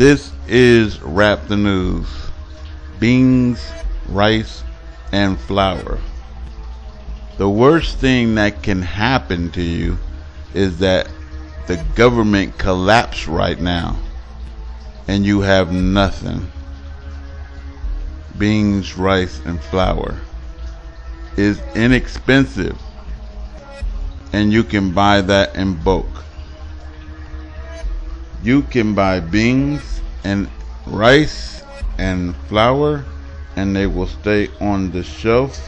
This is Wrap the News. Beans, rice, and flour. The worst thing that can happen to you is that the government collapse right now and you have nothing. Beans, rice, and flour is inexpensive and you can buy that in bulk. You can buy beans and rice and flour and they will stay on the shelf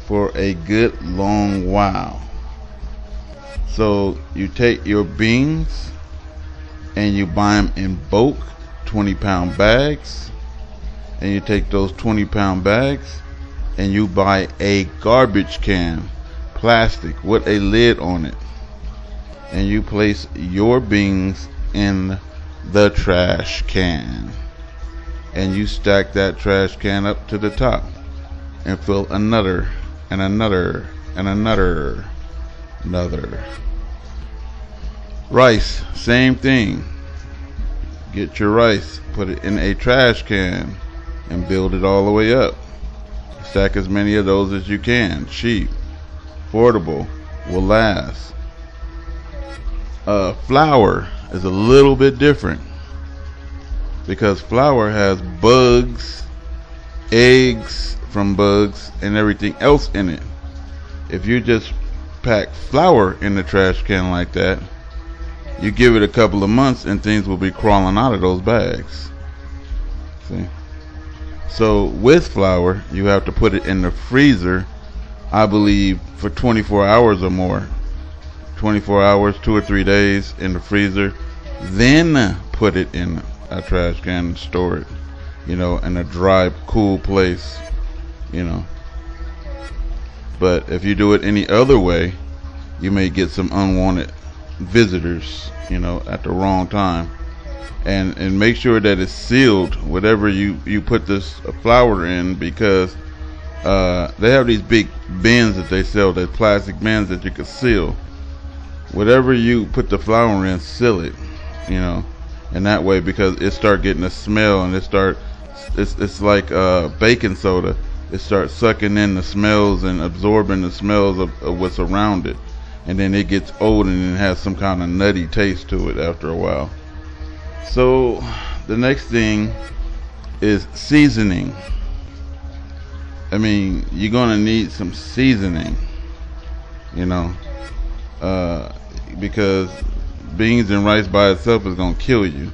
for a good long while. So you take your beans and you buy them in bulk, 20-pound bags, and you take those 20-pound bags and you buy a garbage can, plastic with a lid on it, and you place your beans in the trash can and you stack that trash can up to the top and fill another and another and another. Rice, same thing. Get your rice, put it in a trash can and build it all the way up. Stack as many of those as you can. Cheap, affordable, will last. Flour is a little bit different because flour has bugs, eggs from bugs, and everything else in it. If you just pack flour in the trash can like that, you give it a couple of months and things will be crawling out of those bags. See? So with flour, you have to put it in the freezer, I believe, for 24 hours or more. 24 hours, 2 or 3 days in the freezer, then put it in a trash can and store it, in a dry, cool place, But if you do it any other way, you may get some unwanted visitors, at the wrong time. And make sure that it's sealed, whatever you put this flour in, because they have these big bins that they sell, the plastic bins that you can seal. Whatever you put the flour in, seal it, and that way, because it start getting a smell, and it's like baking soda. It starts sucking in the smells and absorbing the smells of what's around it, and then it gets old and it has some kind of nutty taste to it after a while. So the next thing is seasoning. I mean, you're gonna need some seasoning, because beans and rice by itself is gonna kill you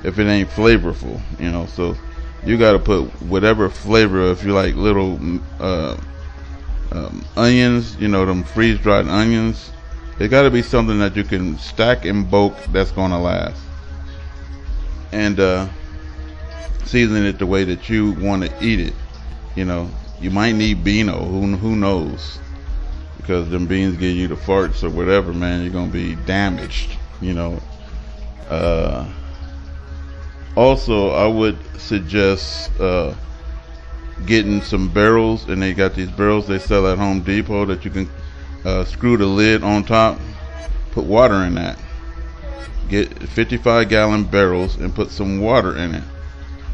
if it ain't flavorful, so you gotta put whatever flavor. If you like little onions, them freeze dried onions, it gotta be something that you can stack in bulk that's gonna last. And season it the way that you want to eat it. You might need Beano, who knows, because them beans give you the farts or whatever, man. You're gonna be damaged. Also, I would suggest getting some barrels, and they got these barrels they sell at Home Depot that you can screw the lid on top, put water in that. Get 55-gallon barrels and put some water in it.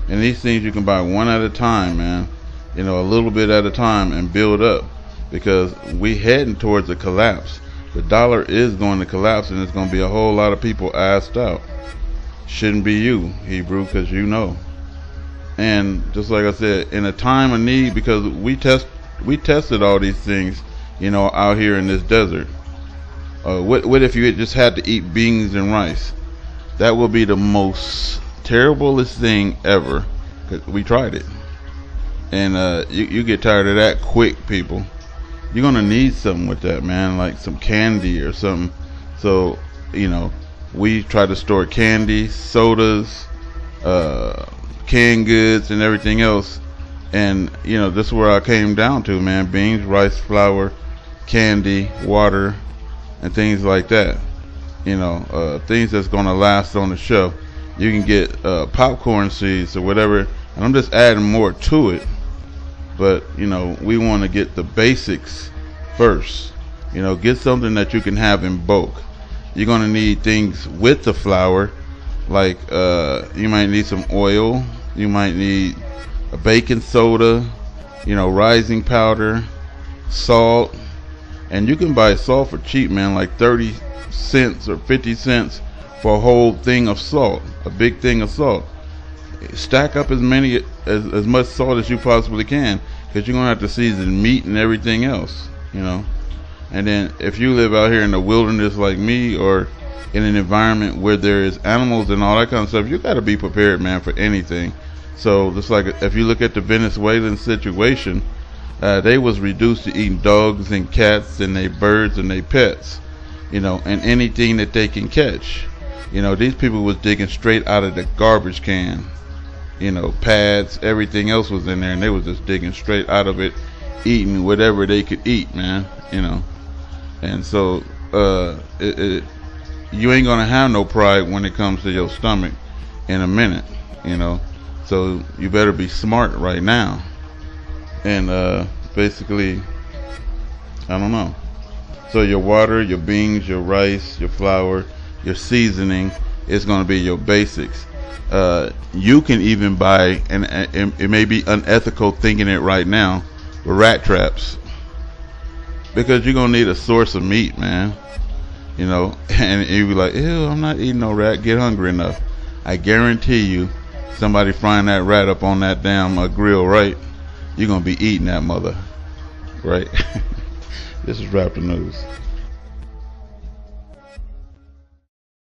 And these things you can buy one at a time, man. A little bit at a time, and build up, because we heading towards a collapse. The dollar is going to collapse, and there's going to be a whole lot of people asked out. Shouldn't be you, Hebrew, because And just like I said, in a time of need, because we tested all these things, out here in this desert. What if you just had to eat beans and rice? That would be the most terriblest thing ever. 'Cause we tried it, and you get tired of that quick, people. You're gonna need something with that, man, like some candy or something. So we try to store candy, sodas, canned goods, and everything else. And this is where I came down to, man: beans, rice, flour, candy, water, and things like that. Things that's gonna last on the shelf. You can get popcorn seeds or whatever, and I'm just adding more to it. But we want to get the basics first. Get something that you can have in bulk. You're gonna need things with the flour, Like you might need some oil, you might need a baking soda, rising powder, salt, and you can buy salt for cheap, man, like 30 cents or 50 cents for a whole thing of salt, a big thing of salt. Stack up as much salt as you possibly can, because you're gonna have to season meat and everything else. And then if you live out here in the wilderness like me, or in an environment where there is animals and all that kind of stuff, you got to be prepared, man, for anything. So just like if you look at the Venezuelan situation, they was reduced to eating dogs and cats and they birds and they pets, and anything that they can catch. These people was digging straight out of the garbage can. Pads, everything else was in there, and they was just digging straight out of it, eating whatever they could eat, man. And so you ain't gonna have no pride when it comes to your stomach in a minute. So you better be smart right now. And basically, I don't know. So your water, your beans, your rice, your flour, your seasoning is going to be your basics. You can even buy, and it may be unethical thinking it right now, rat traps, because you're going to need a source of meat, man. And you be like, ew, I'm not eating no rat. Get hungry enough. I guarantee you, somebody frying that rat up on that damn grill, right? You're going to be eating that mother, right? This is Raptor News.